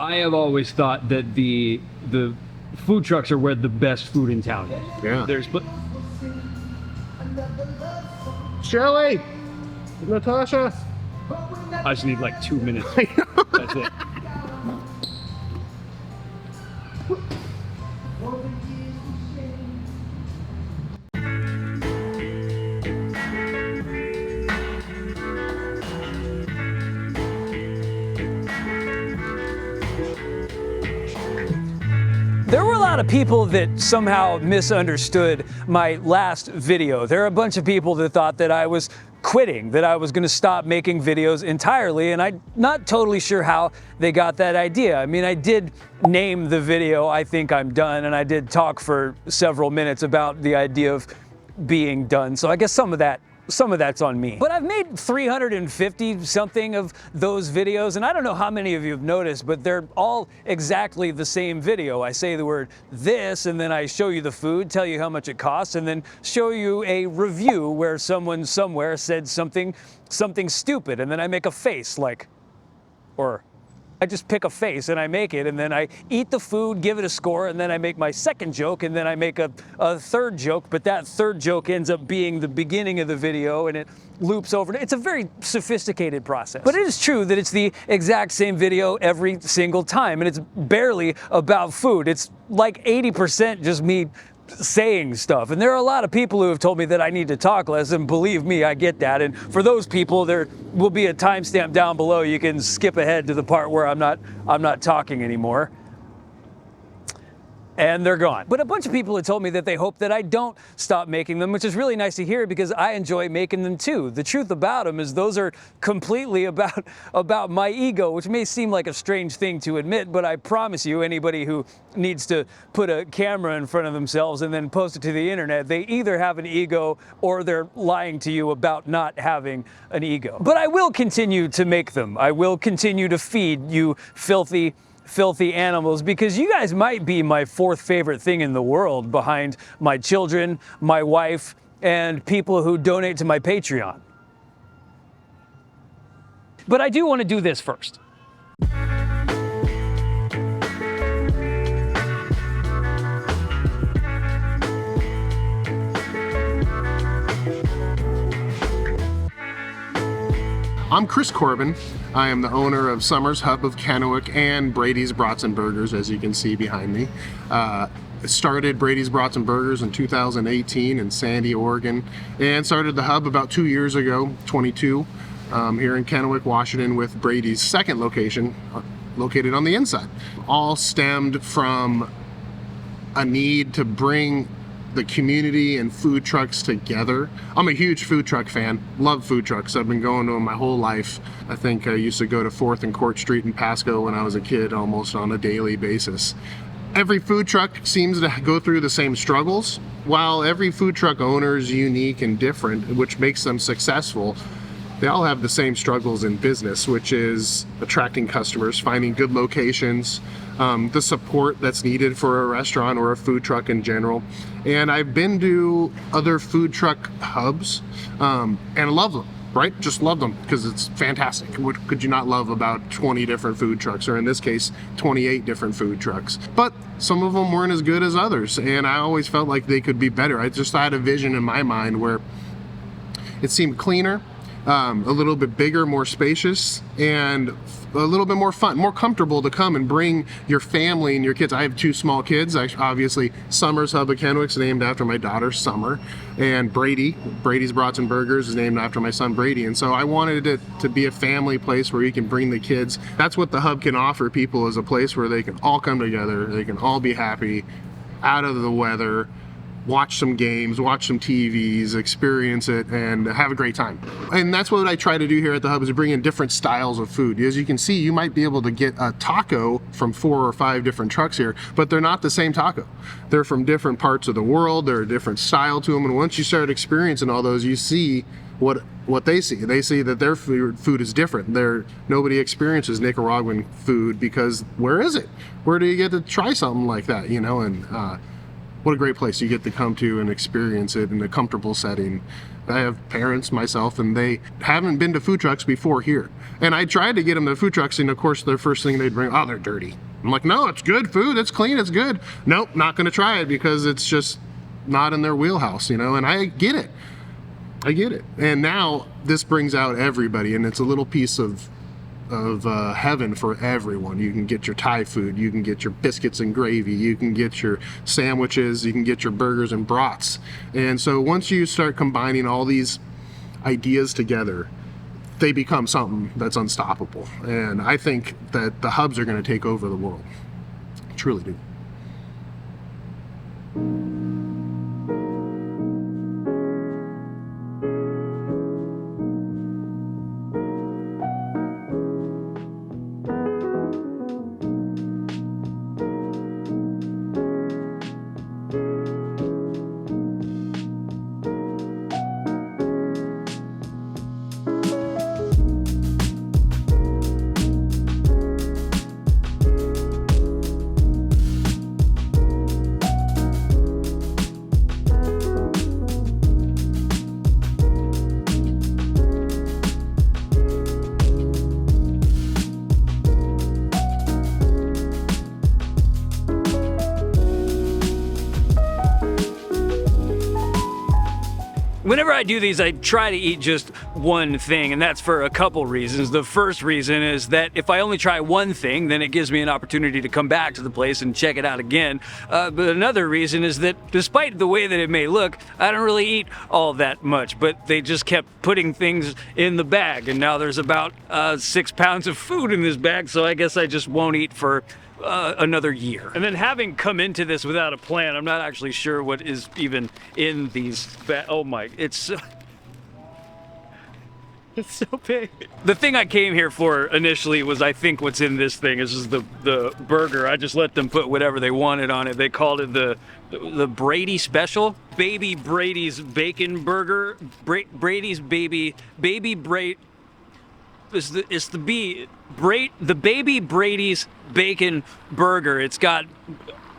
I have always thought that the food trucks are where the best food in town is. Yeah. There's Shelley, Natasha. I just need like 2 minutes. That's it. There were a lot of people that somehow misunderstood my last video. There are a bunch of people that thought that I was quitting, that I was going to stop making videos entirely, and I'm not totally sure how they got that idea. I mean, I did name the video "I Think I'm Done," and I did talk for several minutes about the idea of being done, so I guess some of that's on me. But I've made 350 something of those videos, and I don't know how many of you have noticed, but they're all exactly the same video. I say the word "this," and then I show you the food, tell you how much it costs, and then show you a review where someone somewhere said something stupid, and then I make a face like, or I just pick a face and I make it, and then I eat the food, give it a score, and then I make my second joke, and then I make a third joke, but that third joke ends up being the beginning of the video, and it loops over. It's a very sophisticated process. But it is true that it's the exact same video every single time, and it's barely about food. It's like 80% just me saying stuff. And there are a lot of people who have told me that I need to talk less, and believe me, I get that. And for those people, there will be a timestamp down below. You can skip ahead to the part where I'm not talking anymore. And they're gone. But a bunch of people have told me that they hope that I don't stop making them, which is really nice to hear because I enjoy making them too. The truth about them is those are completely about my ego, which may seem like a strange thing to admit, but I promise you, anybody who needs to put a camera in front of themselves and then post it to the internet, they either have an ego or they're lying to you about not having an ego. But I will continue to make them. I will continue to feed you filthy animals, because you guys might be my fourth favorite thing in the world behind my children, my wife, and people who donate to my Patreon. But I do want to do this first. I'm Chris Corbin. I am the owner of Summer's Hub of Kennewick and Brady's Brats and Burgers, as you can see behind me. Started Brady's Brats and Burgers in 2018 in Sandy, Oregon, and started the hub about 2 years ago, 22, here in Kennewick, Washington, with Brady's second location, located on the inside. All stemmed from a need to bring the community and food trucks together. I'm a huge food truck fan, love food trucks. I've been going to them my whole life. I think I used to go to 4th and Court Street in Pasco when I was a kid almost on a daily basis. Every food truck seems to go through the same struggles. While every food truck owner is unique and different, which makes them successful, they all have the same struggles in business, which is attracting customers, finding good locations, the support that's needed for a restaurant or a food truck in general. And I've been to other food truck hubs and love them, right? Just love them because it's fantastic. What could you not love about 20 different food trucks, or in this case, 28 different food trucks? But some of them weren't as good as others, and I always felt like they could be better. I just had a vision in my mind where it seemed cleaner, a little bit bigger, more spacious, and a little bit more fun, more comfortable to come and bring your family and your kids. I have 2 small kids. Obviously, Summer's Hub of Kennewick is named after my daughter, Summer, and Brady's Brats and Burgers is named after my son, Brady. And so I wanted it to be a family place where you can bring the kids. That's what the hub can offer people, is a place where they can all come together, they can all be happy, out of the weather, watch some games, watch some TVs, experience it, and have a great time. And that's what I try to do here at the hub, is bring in different styles of food. As you can see, you might be able to get a taco from 4 or 5 different trucks here, but they're not the same taco. They're from different parts of the world. They're a different style to them, and once you start experiencing all those, you see what they see. They see that their food is different. Nobody experiences Nicaraguan food, because where is it? Where do you get to try something like that, you know? And what a great place you get to come to and experience it in a comfortable setting. I have parents, myself, and they haven't been to food trucks before here. And I tried to get them to food trucks, and of course, the first thing they'd bring, oh, they're dirty. I'm like, no, it's good food, it's clean, it's good. Nope, not gonna try it because it's just not in their wheelhouse, you know, and I get it. I get it. And now this brings out everybody, and it's a little piece of heaven for everyone. You can get your Thai food, you can get your biscuits and gravy, you can get your sandwiches, you can get your burgers and brats. And so once you start combining all these ideas together, they become something that's unstoppable. And I think that the hubs are going to take over the world. I truly do. Whenever I do these, I try to eat just one thing, and that's for a couple reasons. The first reason is that if I only try one thing, then it gives me an opportunity to come back to the place and check it out again. But another reason is that despite the way that it may look, I don't really eat all that much, but they just kept putting things in the bag, and now there's about 6 pounds of food in this bag, so I guess I just won't eat for another year. And then having come into this without a plan, I'm not actually sure what is even in these oh my, it's so big. The thing I came here for initially was, I think what's in this thing is the burger. I just let them put whatever they wanted on it. They called it the Brady special. Baby Brady's bacon burger. Brady's baby Brady. It's the baby Brady's bacon burger. It's got,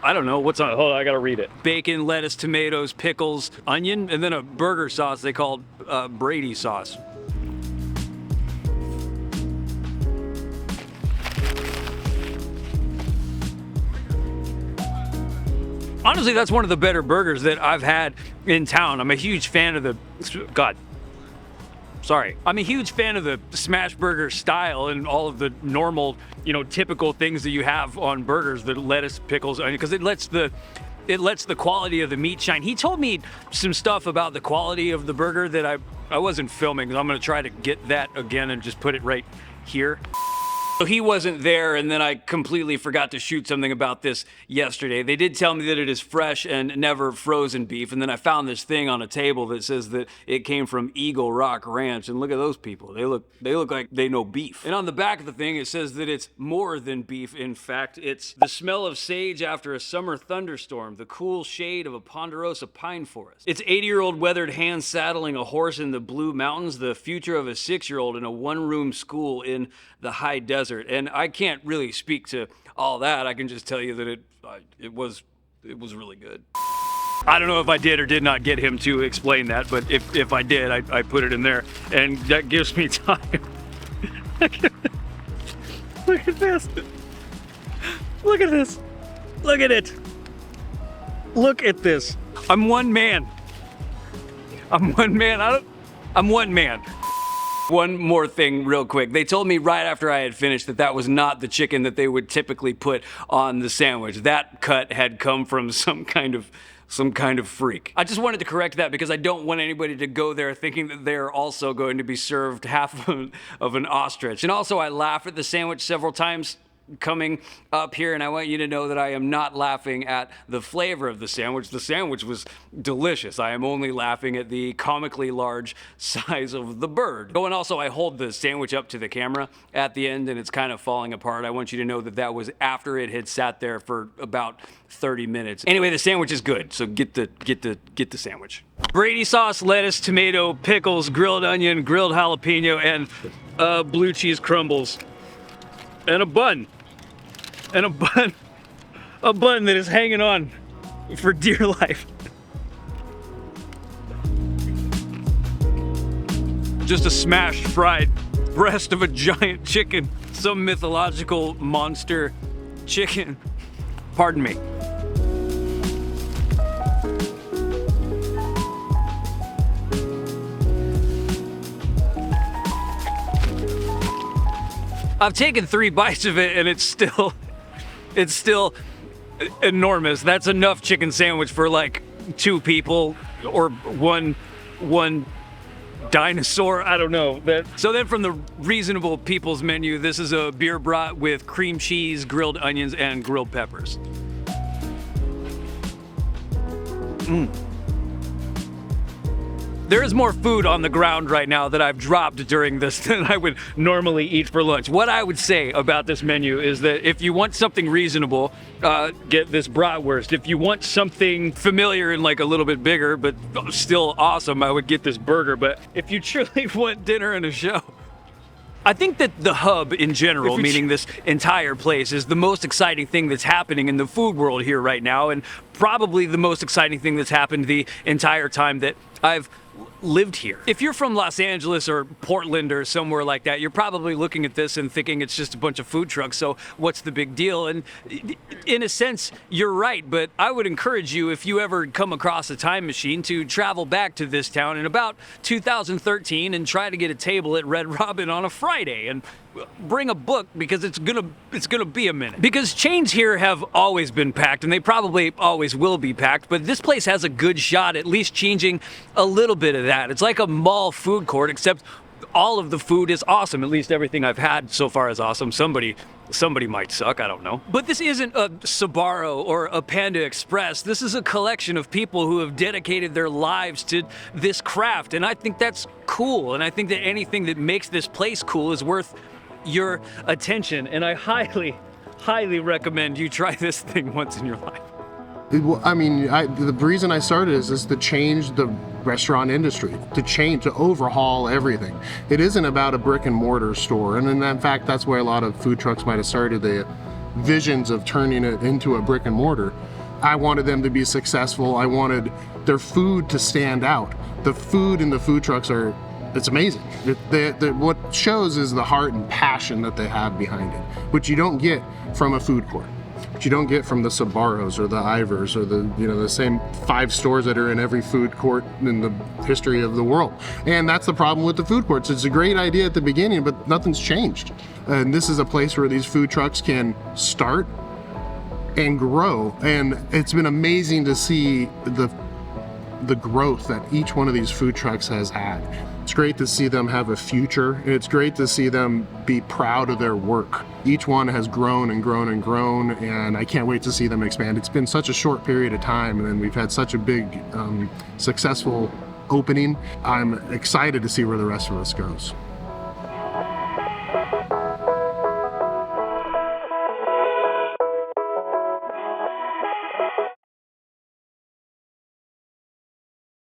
I don't know what's on it. Hold on, I gotta read it. Bacon, lettuce, tomatoes, pickles, onion, and then a burger sauce they called Brady sauce. Honestly, that's one of the better burgers that I've had in town. I'm a huge fan of I'm a huge fan of the smash burger style and all of the normal, typical things that you have on burgers, the lettuce, pickles, onion, because it lets the quality of the meat shine. He told me some stuff about the quality of the burger that I wasn't filming, because I'm going to try to get that again and just put it right here. So he wasn't there, and then I completely forgot to shoot something about this yesterday. They did tell me that it is fresh and never frozen beef, and then I found this thing on a table that says that it came from Eagle Rock Ranch, and look at those people. They look like they know beef. And on the back of the thing, it says that it's more than beef. In fact, it's the smell of sage after a summer thunderstorm, the cool shade of a ponderosa pine forest. It's 80-year-old weathered hand saddling a horse in the Blue Mountains, the future of a 6-year-old in a one-room school in the high desert. And I can't really speak to all that. I can just tell you that it was really good. I don't know if I did or did not get him to explain that, but if I did, I put it in there, and that gives me time. Look at this. Look at this. Look at it. Look at this. I'm one man. I'm one man. One more thing real quick. They told me right after I had finished that was not the chicken that they would typically put on the sandwich. That cut had come from some kind of freak. I just wanted to correct that because I don't want anybody to go there thinking that they're also going to be served half of an ostrich. And also, I laughed at the sandwich several times coming up here, and I want you to know that I am not laughing at the flavor of the sandwich. The sandwich was delicious. I am only laughing at the comically large size of the bird. Oh, and also I hold the sandwich up to the camera at the end and it's kind of falling apart. I want you to know that was after it had sat there for about 30 minutes. Anyway, the sandwich is good, so get the sandwich. Brady sauce, lettuce, tomato, pickles, grilled onion, grilled jalapeno, and blue cheese crumbles. And a bun. A bun that is hanging on for dear life. Just a smashed fried breast of a giant chicken, some mythological monster chicken. Pardon me. I've taken 3 bites of it and it's still enormous. That's enough chicken sandwich for like 2 people or one dinosaur. I don't know. So then from the reasonable people's menu, this is a beer brat with cream cheese, grilled onions, and grilled peppers. There is more food on the ground right now that I've dropped during this than I would normally eat for lunch. What I would say about this menu is that if you want something reasonable, get this bratwurst. If you want something familiar and like a little bit bigger, but still awesome, I would get this burger. But if you truly want dinner and a show, I think that the hub in general, meaning this entire place, is the most exciting thing that's happening in the food world here right now, and probably the most exciting thing that's happened the entire time that I've lived here. If you're from Los Angeles or Portland or somewhere like that, you're probably looking at this and thinking it's just a bunch of food trucks, so what's the big deal? And in a sense, you're right, but I would encourage you, if you ever come across a time machine, to travel back to this town in about 2013 and try to get a table at Red Robin on a Friday, and bring a book, because it's gonna be a minute. Because chains here have always been packed, and they probably always will be packed, but this place has a good shot at least changing a little bit of that. It's like a mall food court, except all of the food is awesome. At least everything I've had so far is awesome. Somebody might suck, I don't know. But this isn't a Sbarro or a Panda Express. This is a collection of people who have dedicated their lives to this craft, and I think that's cool. And I think that anything that makes this place cool is worth your attention, and I highly recommend you try this thing once in your life. I mean, the reason I started is just to change the restaurant industry, to overhaul everything. It isn't about a brick and mortar store, and in fact, that's where a lot of food trucks might have started, the visions of turning it into a brick and mortar. I wanted them to be successful. I wanted their food to stand out. The food in the food trucks it's amazing. What shows is the heart and passion that they have behind it, which you don't get from a food court. Which you don't get from the Sbarros or the Ivors or the same 5 stores that are in every food court in the history of the world. And that's the problem with the food courts. It's a great idea at the beginning, but nothing's changed. And this is a place where these food trucks can start and grow. And it's been amazing to see the growth that each one of these food trucks has had. It's great to see them have a future. It's great to see them be proud of their work. Each one has grown and grown and grown, and I can't wait to see them expand. It's been such a short period of time, and we've had such a big, successful opening. I'm excited to see where the rest of this goes.